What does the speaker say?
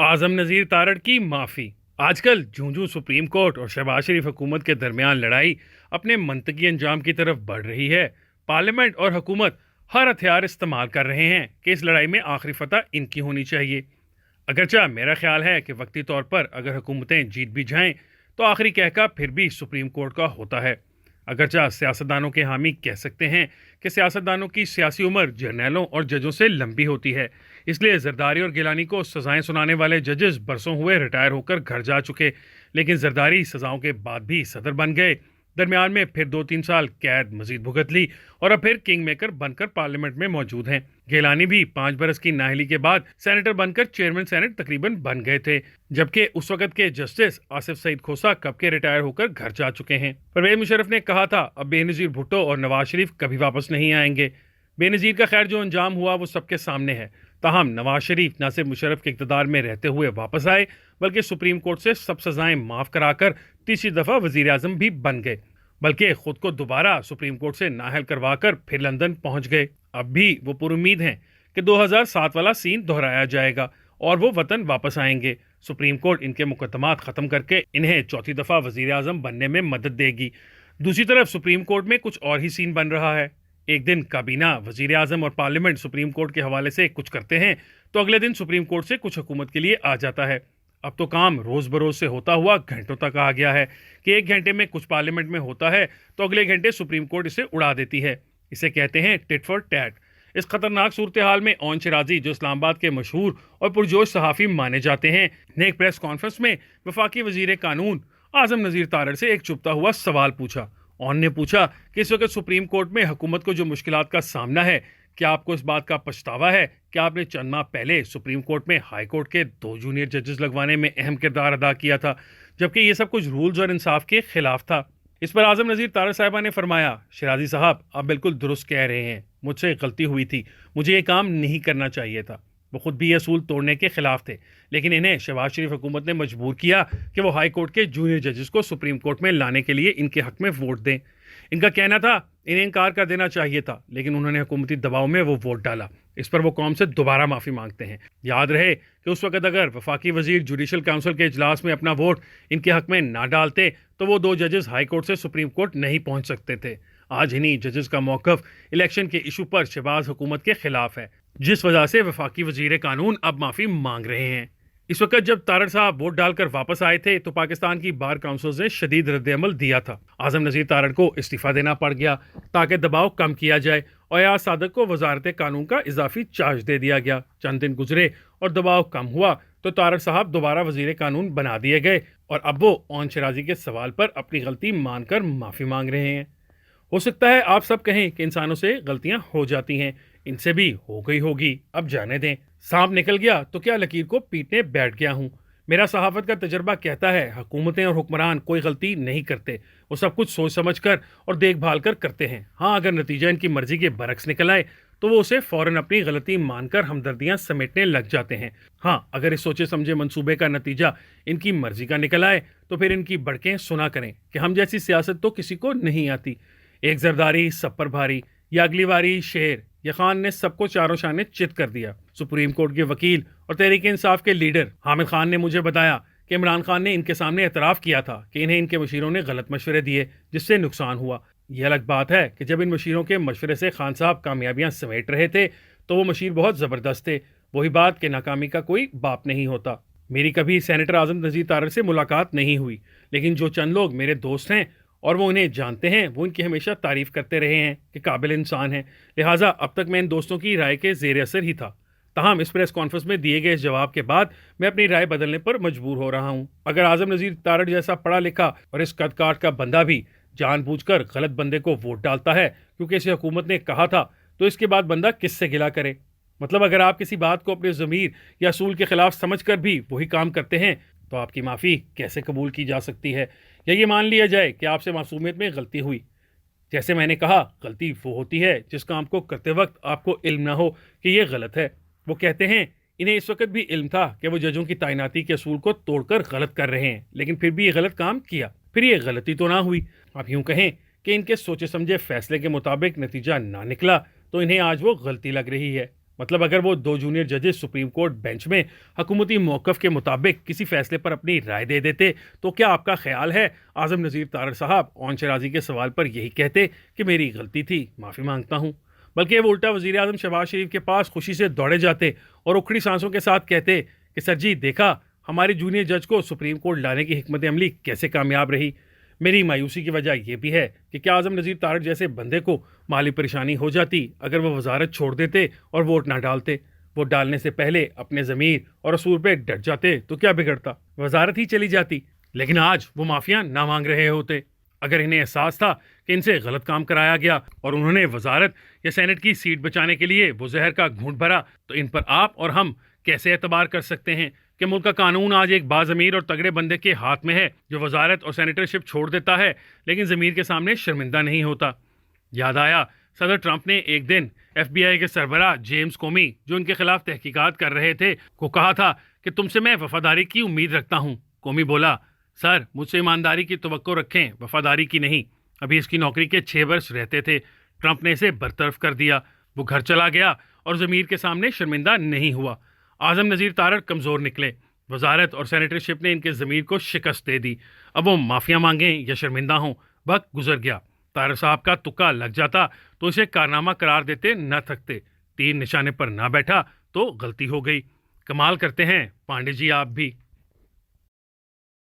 आजम नज़ीर तारड़ की माफ़ी। आजकल जूं जूं सुप्रीम कोर्ट और शहबाज शरीफ हुकूमत के दरमियान लड़ाई अपने मंतकी अंजाम की तरफ बढ़ रही है, पार्लियामेंट और हुकूमत हर हथियार इस्तेमाल कर रहे हैं कि इस लड़ाई में आखिरी फतह इनकी होनी चाहिए। अगरचा मेरा ख्याल है कि वक्ती तौर पर अगर हुकूमतें जीत भी जाएं तो आखिरी कहका फिर भी सुप्रीम कोर्ट का होता है। अगरचा सियासतदानों के हामी कह सकते हैं कि सियासतदानों की सियासी उम्र जर्नैलों और जजों से लंबी होती है, इसलिए जरदारी और गिलानी को सजाएं सुनाने वाले जजेस बरसों हुए रिटायर होकर घर जा चुके, लेकिन जरदारी सजाओं के बाद भी सदर बन गए। दरमियान में फिर 2-3 साल कैद मजीद भुगत ली और अब फिर किंग मेकर बनकर पार्लियामेंट में मौजूद हैं। गिलानी भी 5 बरस की नाअहली के बाद सेनेटर बनकर चेयरमैन सेनेट तकरीबन बन गए थे, जबकि उस वक्त के जस्टिस आसिफ सईद खोसा कब के रिटायर होकर घर जा चुके हैं। परवेज मुशर्रफ ने कहा था अब बेनज़ीर भुट्टो और नवाज शरीफ कभी वापस नहीं आएंगे। बेनज़ीर का खैर जो अंजाम हुआ वो सबके सामने है। ताहम नवाज शरीफ न सिर्फ मुशर्रफ के इक़्तिदार में रहते हुए वापस आए, बल्कि सुप्रीम कोर्ट से सब सजाएं माफ़ कराकर तीसरी दफ़ा वज़ीर आज़म भी बन गए, बल्कि खुद को दोबारा सुप्रीम कोर्ट से नाअहल करवाकर फिर लंदन पहुंच गए। अब भी वो पुरुम्मीद हैं कि 2007 वाला सीन दोहराया जाएगा और वो वतन वापस आएंगे। सुप्रीम कोर्ट इनके मुकदमात ख़त्म करके इन्हें चौथी दफ़ा वज़ीर आज़म बनने में मदद देगी। दूसरी तरफ सुप्रीम कोर्ट में कुछ और ही सीन बन रहा है। एक दिन काबीना, वज़ीर आज़म और पार्लियामेंट सुप्रीम कोर्ट के हवाले से कुछ करते हैं तो अगले दिन सुप्रीम कोर्ट से कुछ हुकूमत के लिए आ जाता है। अब तो काम रोज़ बरोज़ से होता हुआ घंटों तक आ गया है कि एक घंटे में कुछ पार्लियामेंट में होता है तो अगले घंटे सुप्रीम कोर्ट इसे उड़ा देती है। इसे कहते हैं टिट फॉर टैट। इस खतरनाक सूरत हाल में ओन शिराजी, जो इस्लामाबाद के मशहूर और पुरजोश सहाफ़ी माने जाते हैं, ने एक प्रेस कॉन्फ्रेंस में वफाकी वज़ीर कानून आज़म नज़ीर तारड़ से एक चुभता हुआ सवाल पूछा। ओन ने पूछा कि इस वक्त सुप्रीम कोर्ट में हुकूमत को जो मुश्किलात का सामना है, क्या आपको इस बात का पछतावा है कि आपने चंद माह पहले सुप्रीम कोर्ट में हाई कोर्ट के 2 जूनियर जजेस लगवाने में अहम किरदार अदा किया था, जबकि ये सब कुछ रूल्स और इंसाफ के खिलाफ था। इस पर आज़म नज़ीर तारड़ साहिबा ने फरमाया, शिराजी साहब आप बिल्कुल दुरुस्त कह रहे हैं, मुझसे गलती हुई थी, मुझे ये काम नहीं करना चाहिए था। वो खुद भी ये असूल तोड़ने के खिलाफ थे, लेकिन इन्हें शहबाज शरीफ हुकूमत ने मजबूर किया कि वो हाई कोर्ट के जूनियर जजेस को सुप्रीम कोर्ट में लाने के लिए इनके हक में वोट दें। इनका कहना था इन्हें इनकार कर देना चाहिए था, लेकिन उन्होंने हुकूमती दबाव में वो वोट डाला। इस पर वो कौम से दोबारा माफ़ी मांगते हैं। याद रहे कि उस वक्त अगर वफाकी वजीर जुडिशल काउंसिल के इजलास में अपना वोट इनके हक में ना डालते तो वो 2 जजेस हाई कोर्ट से सुप्रीम कोर्ट नहीं पहुंच सकते थे। आज इन्हीं जजेस का मौक़िफ़ इलेक्शन के इशू पर शहबाज हुकूमत के खिलाफ है, जिस वजह से वफाकी वजीर कानून अब माफ़ी मांग रहे हैं। इस वक्त जब तारड़ साहब वोट डालकर वापस आए थे तो पाकिस्तान की बार काउंसिल ने शदीद रद्द-ए-अमल दिया था। आज़म नज़ीर तारड़ को इस्तीफ़ा देना पड़ गया ताकि दबाव कम किया जाए और अयाज सादक को वजारत कानून का इजाफी चार्ज दे दिया गया। चंद दिन गुजरे और दबाव कम हुआ तो तारड़ साहब दोबारा वजीर कानून बना दिए गए और अब वो ओन शिराजी के सवाल पर अपनी गलती मानकर माफ़ी मांग रहे हैं। हो सकता है आप सब कहें कि इंसानों से गलतियां हो जाती हैं, इनसे भी हो गई होगी, अब जाने दें। सांप निकल गया तो क्या लकीर को पीटने बैठ गया हूँ। मेरा सहाफ़त का तजर्बा कहता है हुकूमतें और हुक्मरान कोई गलती नहीं करते, वो सब कुछ सोच समझ कर और देखभाल कर करते हैं। हाँ, अगर नतीजा इनकी मर्जी के बरक्स निकल आए तो वो उसे फ़ौरन अपनी गलती मानकर हमदर्दियाँ समेटने लग जाते हैं। हाँ, अगर इस सोचे समझे मंसूबे का नतीजा इनकी मर्जी का निकल आए तो फिर इनकी बड़कें सुना करें कि हम जैसी सियासत तो किसी को नहीं आती। एक जरदारी सब पर भारी, या अगली बारी शेर, या खान ने सबको चारों शाने चित कर दिया। सुप्रीम कोर्ट के वकील और तहरीक इंसाफ के लीडर हामिद खान ने मुझे बताया कि इमरान खान ने इनके सामने एतराफ़ किया था कि इन्हें इनके मशीरों ने गलत मशवरे दिए जिससे नुकसान हुआ। यह अलग बात है कि जब इन मशीरों के मशवरे से खान साहब कामयाबियां समेट रहे थे तो वो मशीर बहुत ज़बरदस्त थे। वही बात कि नाकामी का कोई बाप नहीं होता। मेरी कभी सेनेटर आज़म नज़ीर तारड़ से मुलाकात नहीं हुई, लेकिन जो चंद लोग मेरे दोस्त हैं और वो उन्हें जानते हैं वो इनकी हमेशा तारीफ़ करते रहे हैं कि काबिल इंसान हैं। लिहाजा अब तक मैं इन दोस्तों की राय के ज़ेर असर ही था। ताहम इस प्रेस कॉन्फ्रेंस में दिए गए इस जवाब के बाद मैं अपनी राय बदलने पर मजबूर हो रहा हूँ। अगर आज़म नज़ीर तारड़ जैसा पढ़ा लिखा और इस कद काट का बंदा भी जानबूझकर गलत बंदे को वोट डालता है क्योंकि इसे हुकूमत ने कहा था, तो इसके बाद बंदा किससे गिला करे। मतलब अगर आप किसी बात को अपने ज़मीर या असूल के खिलाफ समझ कर भी वही काम करते हैं तो आपकी माफ़ी कैसे कबूल की जा सकती है, या ये मान लिया जाए कि आपसे मासूमियत में गलती हुई। जैसे मैंने कहा, गलती वो होती है जिस काम को करते वक्त आपको इल्म ना हो कि ये गलत है। वो कहते हैं इन्हें इस वक्त भी इल्म था कि वो जजों की तैनाती के असूल को तोड़कर गलत कर रहे हैं, लेकिन फिर भी ये गलत काम किया, फिर ये गलती तो ना हुई। आप यूँ कहें कि इनके सोचे समझे फैसले के मुताबिक नतीजा ना निकला तो इन्हें आज वो गलती लग रही है। مطلب اگر وہ 2 جونیئر ججز سپریم کورٹ بینچ میں حکومتی موقف کے مطابق کسی فیصلے پر اپنی رائے دے دیتے تو کیا آپ کا خیال ہے اعظم نذیر تارڑ صاحب اون شرازی کے سوال پر یہی کہتے کہ میری غلطی تھی، معافی مانگتا ہوں؟ بلکہ وہ الٹا وزیر اعظم شہباز شریف کے پاس خوشی سے دوڑے جاتے اور اکھڑی سانسوں کے ساتھ کہتے کہ سر جی دیکھا ہمارے جونیئر جج کو سپریم کورٹ لانے کی حکمت عملی کیسے کامیاب رہی۔ میری مایوسی کی وجہ یہ بھی ہے کہ کیا اعظم نذیر تارڑ جیسے بندے کو مالی پریشانی ہو جاتی اگر وہ وزارت چھوڑ دیتے اور ووٹ نہ ڈالتے؟ ووٹ ڈالنے سے پہلے اپنے ضمیر اور اصول پہ ڈٹ جاتے تو کیا بگڑتا؟ وزارت ہی چلی جاتی۔ لیکن آج وہ معافیاں نہ مانگ رہے ہوتے۔ اگر انہیں احساس تھا کہ ان سے غلط کام کرایا گیا اور انہوں نے وزارت یا سینٹ کی سیٹ بچانے کے لیے وہ زہر کا گھونٹ بھرا، تو ان پر آپ اور ہم کیسے اعتبار کر سکتے ہیں کہ ملک کا قانون آج ایک باضمیر اور تگڑے بندے کے ہاتھ میں ہے جو وزارت اور سینیٹرشپ چھوڑ دیتا ہے لیکن ضمیر کے سامنے شرمندہ نہیں ہوتا؟ یاد آیا صدر ٹرمپ نے ایک دن ایف بی آئی کے سربراہ جیمز کومی جو ان کے خلاف تحقیقات کر رہے تھے کو کہا تھا کہ تم سے میں وفاداری کی امید رکھتا ہوں۔ کومی بولا، سر مجھ سے ایمانداری کی توقع رکھیں، وفاداری کی نہیں۔ ابھی اس کی نوکری کے 6 برس رہتے تھے۔ ٹرمپ نے اسے برطرف کر دیا، وہ گھر چلا گیا اور ضمیر کے سامنے شرمندہ نہیں ہوا۔ اعظم نذیر تارڑ کمزور نکلے، وزارت اور سینیٹرشپ نے ان کے ضمیر کو شکست دے دی۔ اب وہ معافیاں مانگیں یا شرمندہ ہوں، وقت گزر گیا۔ تارڑ صاحب کا تکا لگ جاتا تو اسے کارنامہ قرار دیتے نہ تھکتے، تیر نشانے پر نہ بیٹھا تو غلطی ہو گئی۔ کمال کرتے ہیں پانڈے جی آپ بھی۔